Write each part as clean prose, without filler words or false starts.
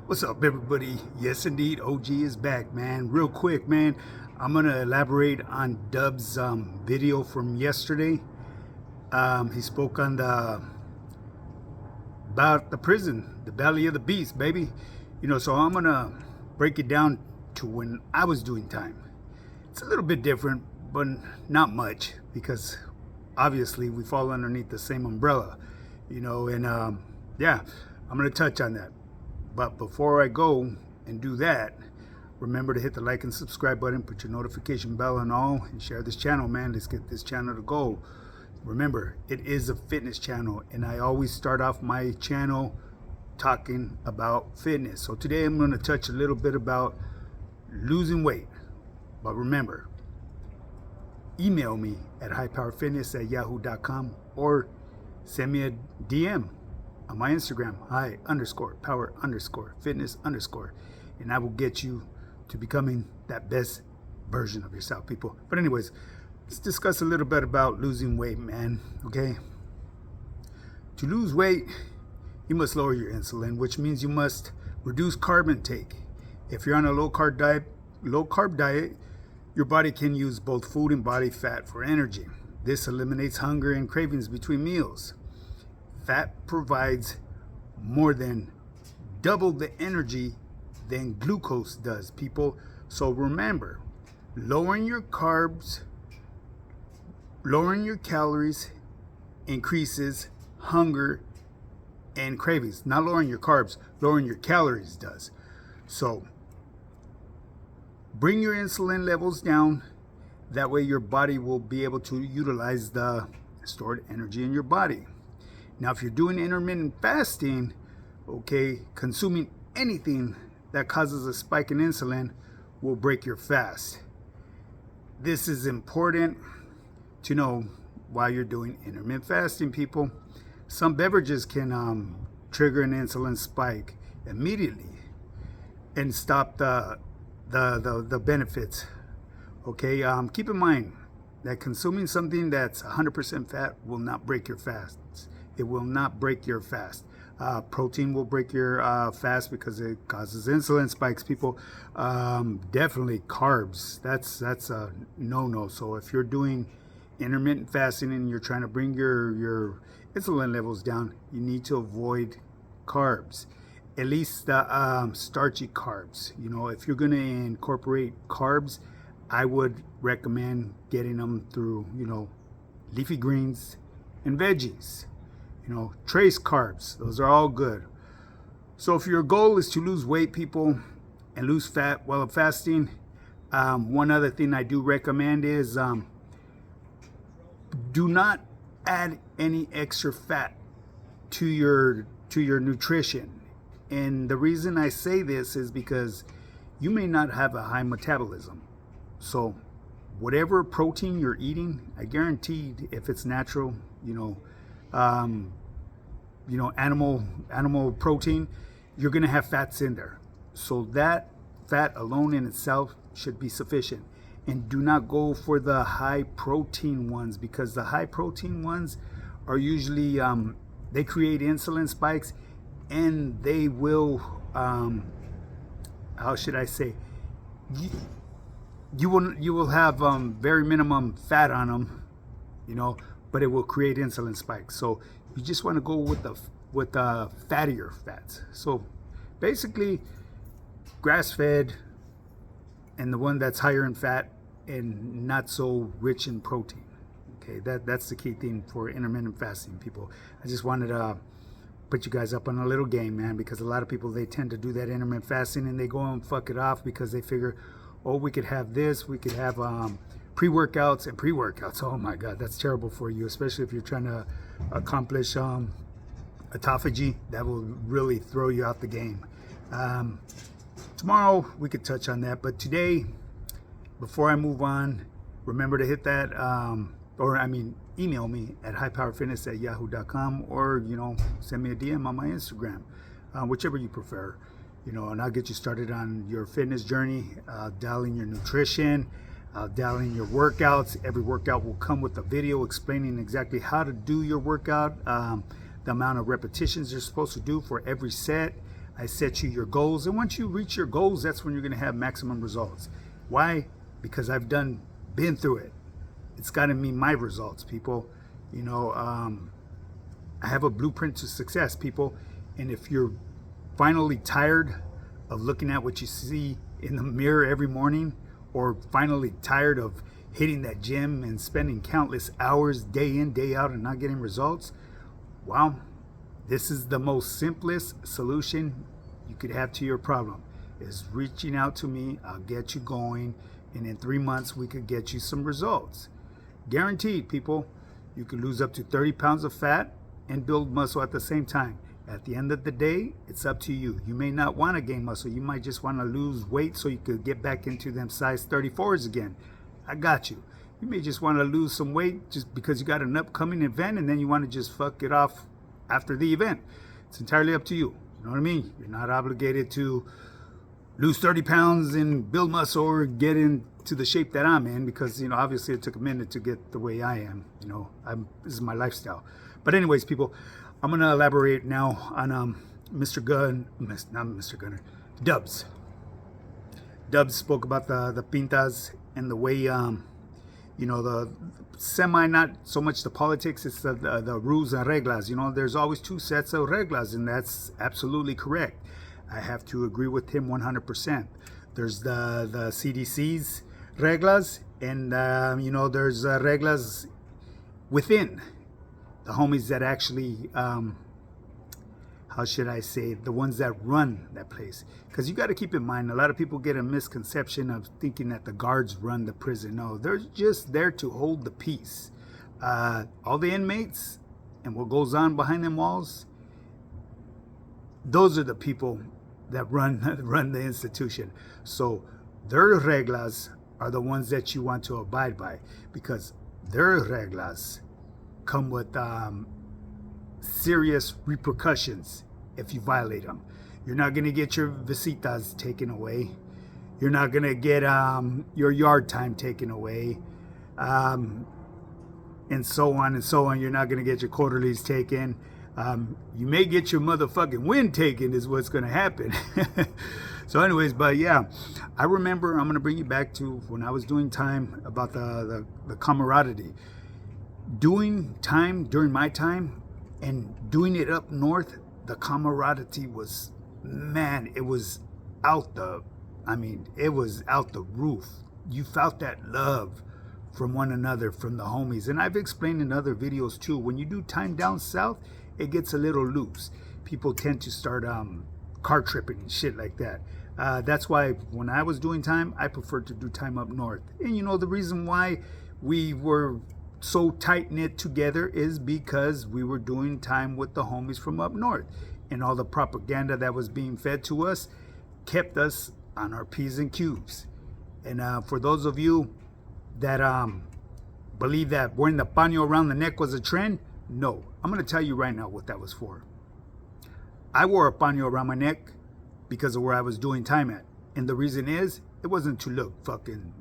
What's up, everybody? Yes, indeed, OG is back, man. Real quick, man, I'm gonna elaborate on Dub's video from yesterday. He spoke on the about the prison, the belly of the beast, baby. So I'm gonna break it down to when I was doing time. It's a little bit different, but not much because obviously we fall underneath the same umbrella, and yeah, I'm gonna touch on that. But before I go and do that, remember to hit the like and subscribe button, put your notification bell on all, and share this channel, man. Let's get this channel to go. Remember, it is a fitness channel, and I always start off my channel talking about fitness. So today I'm going to touch a little bit about losing weight. But remember, email me at highpowerfitness@yahoo.com or send me a DM on my Instagram, high_power_fitness_, and I will get you to becoming that best version of yourself, people. But anyways, let's discuss a little bit about losing weight, man. Okay, to lose weight, you must lower your insulin, which means you must reduce carb intake. If you're on a low carb diet, your body can use both food and body fat for energy. This eliminates hunger and cravings between meals. Fat provides more than double the energy than glucose does, people. So remember, lowering your carbs, lowering your calories increases hunger and cravings. Not lowering your carbs, lowering your calories does. So bring your insulin levels down. That way your body will be able to utilize the stored energy in your body. Now, if you're doing intermittent fasting, okay, consuming anything that causes a spike in insulin will break your fast. This is important to know while you're doing intermittent fasting, people. Some beverages can trigger an insulin spike immediately and stop the benefits. Okay, keep in mind that consuming something that's 100% fat will not break your fast. It will not break your fast. Protein will break your fast because it causes insulin spikes, people. Definitely carbs. That's a no-no. So if you're doing intermittent fasting and you're trying to bring your insulin levels down, you need to avoid carbs. At least the starchy carbs. If you're going to incorporate carbs, I would recommend getting them through, leafy greens and veggies. Trace carbs, those are all good. So if your goal is to lose weight, people, and lose fat while fasting, one other thing I do recommend is do not add any extra fat to your nutrition. And the reason I say this is because you may not have a high metabolism. So whatever protein you're eating, I guarantee if it's natural, animal protein, you're going to have fats in there. So that fat alone in itself should be sufficient. And do not go for the high protein ones, because the high protein ones are usually, they create insulin spikes, and they will, how should I say, you will have very minimum fat on them, but it will create insulin spikes. So you just want to go with the fattier fats. So basically, grass-fed and the one that's higher in fat and not so rich in protein. Okay, that's the key thing for intermittent fasting, people. I just wanted to put you guys up on a little game, man, because a lot of people, they tend to do that intermittent fasting and they go and fuck it off because they figure, oh, we could have this, we could have pre-workouts and pre-workouts. Oh my God, that's terrible for you, especially if you're trying to accomplish autophagy. That will really throw you out the game. Tomorrow we could touch on that, but today, before I move on, remember to hit that, email me at highpowerfitness@yahoo.com, or send me a DM on my Instagram, whichever you prefer. And I'll get you started on your fitness journey, dialing your nutrition, dialing your workouts. Every workout will come with a video explaining exactly how to do your workout, the amount of repetitions you're supposed to do for every set, I set you your goals, and once you reach your goals, that's when you're going to have maximum results. Why? Because I've been through it. It's gotten me my results, people. You know, I have a blueprint to success, people. And if you're finally tired of looking at what you see in the mirror every morning, or finally tired of hitting that gym and spending countless hours day in, day out and not getting results, well, this is the most simplest solution you could have to your problem, is reaching out to me. I'll get you going, and in 3 months we could get you some results. Guaranteed, people. You could lose up to 30 pounds of fat and build muscle at the same time. At the end of the day, it's up to you. You may not want to gain muscle. You might just want to lose weight so you could get back into them size 34s again. I got you. You may just want to lose some weight just because you got an upcoming event, and then you want to just fuck it off after the event. It's entirely up to you. You know what I mean? You're not obligated to lose 30 pounds and build muscle or get into the shape that I'm in, because, you know, obviously it took a minute to get the way I am. You know, this is my lifestyle. But anyways, people, I'm going to elaborate now on not Mr. Gunner, Dubs. Dubs spoke about the pintas and the way, you know, the semi, not so much the politics, it's the rules and reglas. You know, there's always two sets of reglas, and that's absolutely correct. I have to agree with him 100%. There's the CDC's reglas, and, you know, there's reglas within the homies that actually, how should I say, the ones that run that place. Because you got to keep in mind, a lot of people get a misconception of thinking that the guards run the prison. No, they're just there to hold the peace. All the inmates and what goes on behind them walls, those are the people that run the institution. So their reglas are the ones that you want to abide by, because their reglas come with serious repercussions if you violate them. You're not going to get your visitas taken away. You're not going to get your yard time taken away, and so on and so on. You're not going to get your quarterlies taken. You may get your motherfucking wind taken, is what's going to happen. So anyways, but yeah, I remember, I'm going to bring you back to when I was doing time, about the camaraderie. Doing time during my time and doing it up north, the camaraderie was, man, it was it was out the roof. You felt that love from one another, from the homies. And I've explained in other videos too, when you do time down south, it gets a little loose. People tend to start car tripping and shit like that. That's why when I was doing time, I preferred to do time up north. And you know, the reason why we were so tight-knit together is because we were doing time with the homies from up north, and all the propaganda that was being fed to us kept us on our P's and Q's. And for those of you that believe that wearing the paño around the neck was a trend, no. I'm going to tell you right now what that was for. I wore a paño around my neck because of where I was doing time at, and the reason is, it wasn't to look fucking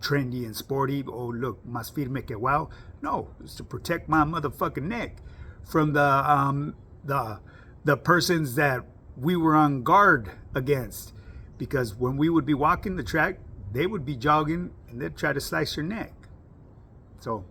trendy and sporty, oh look, más firme que wow. No, it's to protect my motherfucking neck from the persons that we were on guard against. Because when we would be walking the track, they would be jogging and they'd try to slice your neck. So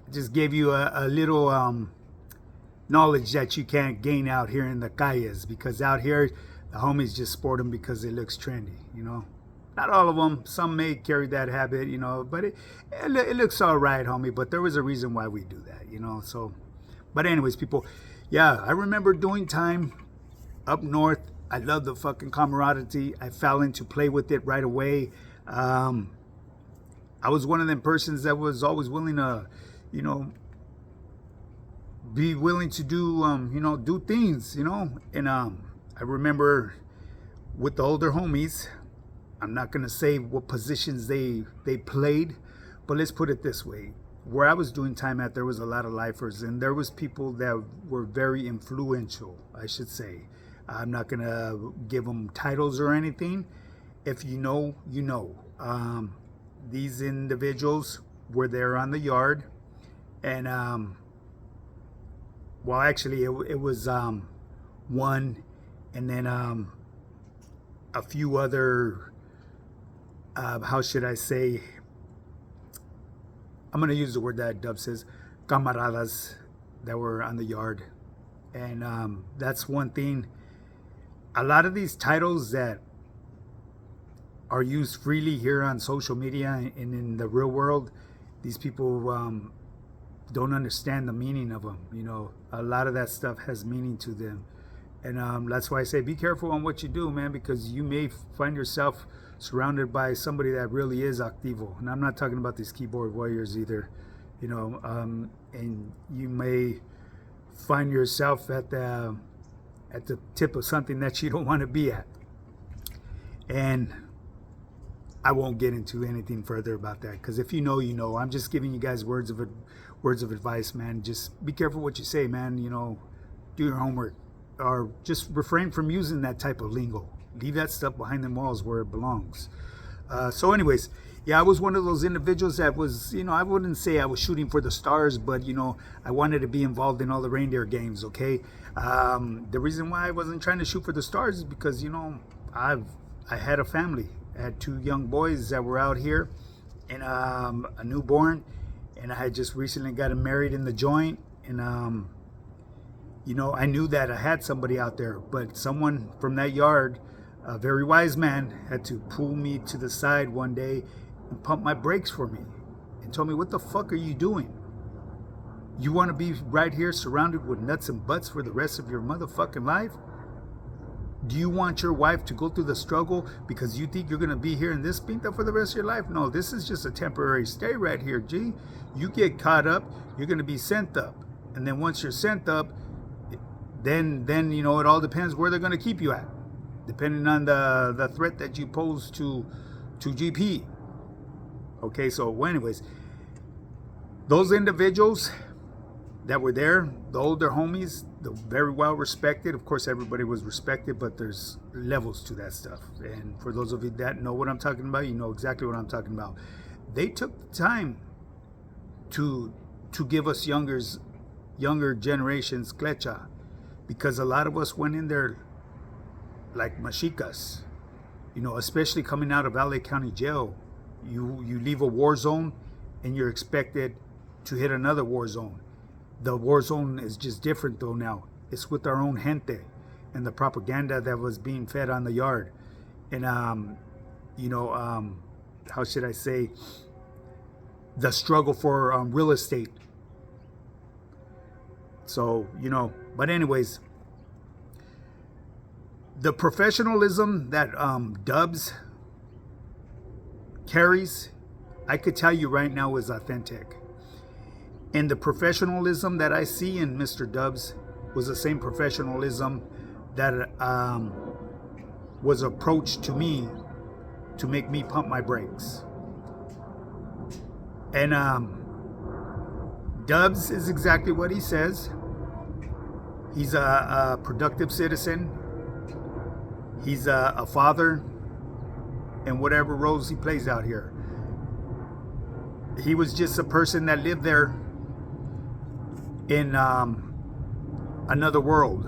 I just gave you a little knowledge that you can't gain out here in the calles, because out here the homies just sport them because it looks trendy, you know. Not all of them. Some may carry that habit, you know, but it looks all right, homie. But there was a reason why we do that, you know. So, but anyways, people, yeah, I remember doing time up north. I love the fucking camaraderie. I fell into play with it right away. I was one of them persons that was always willing to, you know, be willing to do, you know, do things, you know. And I remember with the older homies, I'm not going to say what positions they played, but let's put it this way. Where I was doing time at, there was a lot of lifers, and there was people that were very influential, I should say. I'm not going to give them titles or anything. If you know, you know. These individuals were there on the yard, and well, actually, it was one, and then a few other, how should I say, I'm going to use the word that Dub says, camaradas that were on the yard. And that's one thing. A lot of these titles that are used freely here on social media and in the real world, these people don't understand the meaning of them. You know, a lot of that stuff has meaning to them. And that's why I say be careful on what you do, man, because you may find yourself surrounded by somebody that really is activo. And I'm not talking about these keyboard warriors either, you know, and you may find yourself at the tip of something that you don't want to be at. And I won't get into anything further about that, because if you know, you know. I'm just giving you guys words of advice, man. Just be careful what you say, man. You know, do your homework, or just refrain from using that type of lingo. Leave that stuff behind them walls where it belongs. So anyways, yeah, I was one of those individuals that was, you know, I wouldn't say I was shooting for the stars, but, you know, I wanted to be involved in all the reindeer games, okay? The reason why I wasn't trying to shoot for the stars is because, you know, I had a family. I had 2 young boys that were out here, and a newborn, and I had just recently gotten married in the joint, and you know, I knew that I had somebody out there, but someone from that yard, a very wise man, had to pull me to the side one day and pump my brakes for me and told me, what the fuck are you doing? You want to be right here surrounded with nuts and butts for the rest of your motherfucking life? Do you want your wife to go through the struggle because you think you're going to be here in this pinta for the rest of your life? No, this is just a temporary stay right here, G. You get caught up, you're going to be sent up. And then once you're sent up, then you know, it all depends where they're going to keep you at, depending on the threat that you pose to GP. Okay, so anyways, those individuals that were there, the older homies, the very well respected. Of course, everybody was respected, but there's levels to that stuff. And for those of you that know what I'm talking about, you know exactly what I'm talking about. They took the time to give us younger generations clecha, because a lot of us went in there like machicas, you know, especially coming out of LA County Jail. You leave a war zone and you're expected to hit another war zone. The war zone is just different though now. It's with our own gente and the propaganda that was being fed on the yard. And, you know, how should I say, the struggle for real estate. So, you know, but anyways, the professionalism that Dubs carries, I could tell you right now, is authentic. And the professionalism that I see in Mr. Dubs was the same professionalism that was approached to me to make me pump my brakes. And Dubs is exactly what he says. He's a productive citizen. He's a father in whatever roles he plays out here. He was just a person that lived there in another world.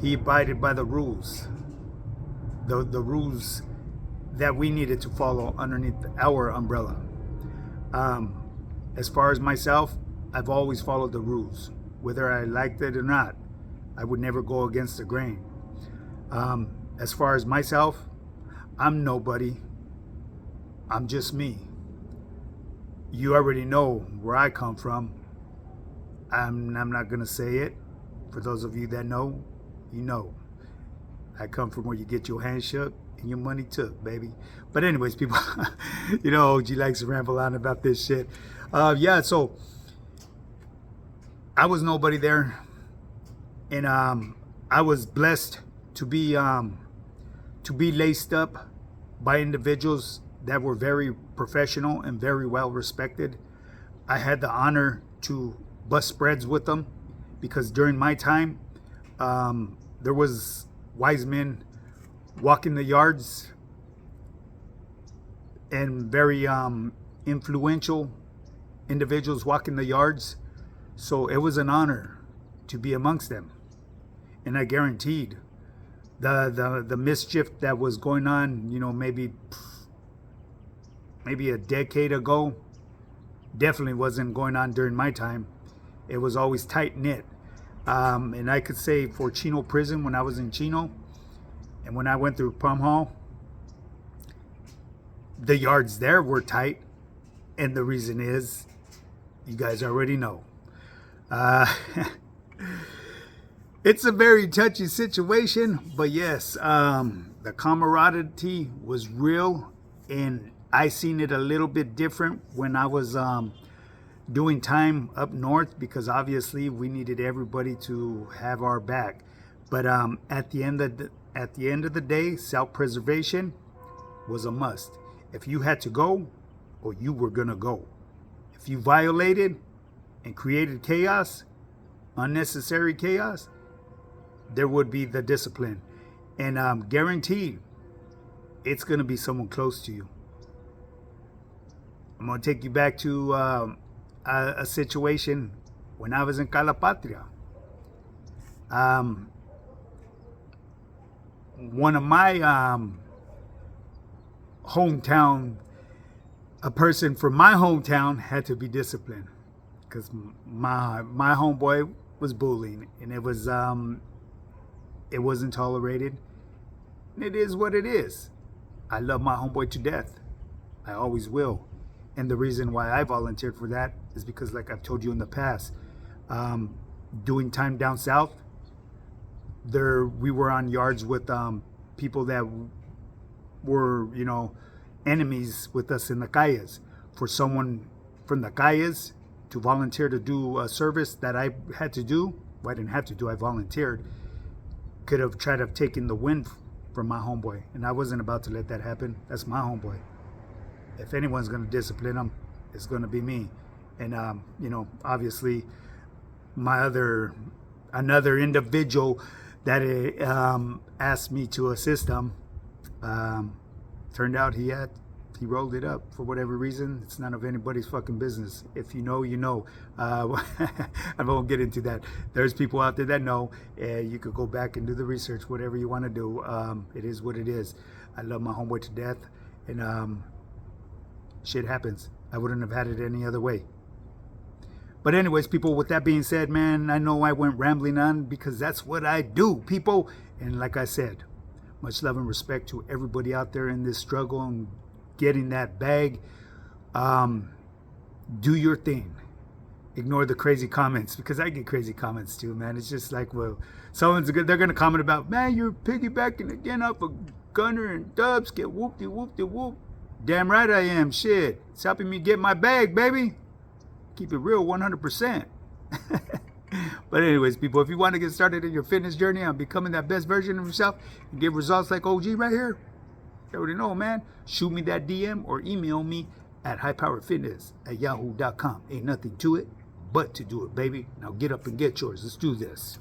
He abided by the rules, the rules that we needed to follow underneath our umbrella. As far as myself, I've always followed the rules, whether I liked it or not. I would never go against the grain. As far as myself, I'm nobody. I'm just me. You already know where I come from. I'm not going to say it. For those of you that know, you know. I come from where you get your hand shook and your money took, baby. But anyways, people, you know, OG likes to ramble on about this shit. Yeah, so I was nobody there. And I was blessed to be laced up by individuals that were very professional and very well respected. I had the honor to bust spreads with them, because during my time, there was wise men walking the yards and very influential individuals walking the yards. So it was an honor to be amongst them. And I guaranteed the mischief that was going on, you know, maybe a decade ago, definitely wasn't going on during my time. It was always tight knit. And I could say for Chino prison, when I was in Chino and when I went through Prom Hall, the yards there were tight. And the reason is, you guys already know. It's a very touchy situation, but yes, the camaraderie was real, and I seen it a little bit different when I was doing time up north, because obviously we needed everybody to have our back. But at the end of the day, self-preservation was a must. If you had to go, or you were gonna go. If you violated and created chaos, unnecessary chaos, there would be the discipline. And guaranteed, it's going to be someone close to you. I'm going to take you back to a situation when I was in Calapatria. One of my hometown, a person from my hometown had to be disciplined because my homeboy was bullying, and it wasn't tolerated. And it is what it is. I love my homeboy to death. I always will. And the reason why I volunteered for that is because, like I've told you in the past, doing time down south, we were on yards with people that were, you know, enemies with us in the calles. For someone from the calles to volunteer to do a service that I had to do, well, I didn't have to do, I volunteered, could have tried to have taken the win from my homeboy. And I wasn't about to let that happen. That's my homeboy. If anyone's going to discipline him, it's going to be me. And, you know, obviously, another individual that asked me to assist him, turned out he rolled it up for whatever reason. It's none of anybody's fucking business. If you know, you know. I won't get into that. There's people out there that know. You could go back and do the research, whatever you want to do. It is what it is. I love my homeboy to death, and shit happens. I wouldn't have had it any other way. But anyways, people, with that being said, man, I know I went rambling on because that's what I do, people. And like I said, much love and respect to everybody out there in this struggle and getting that bag. Do your thing. Ignore the crazy comments, because I get crazy comments too, man. It's just like, well, they're gonna comment about, man, you're piggybacking again off of Gunner and Dubs, get whoop-de-whoop-de-whoop. Damn right I am. Shit, it's helping me get my bag, baby. Keep it real, 100%. But anyways, people, if you want to get started in your fitness journey on becoming that best version of yourself and get results like OG right here, you already know, man. Shoot me that DM or email me at highpoweredfitness@yahoo.com. Ain't nothing to it but to do it, baby. Now get up and get yours. Let's do this.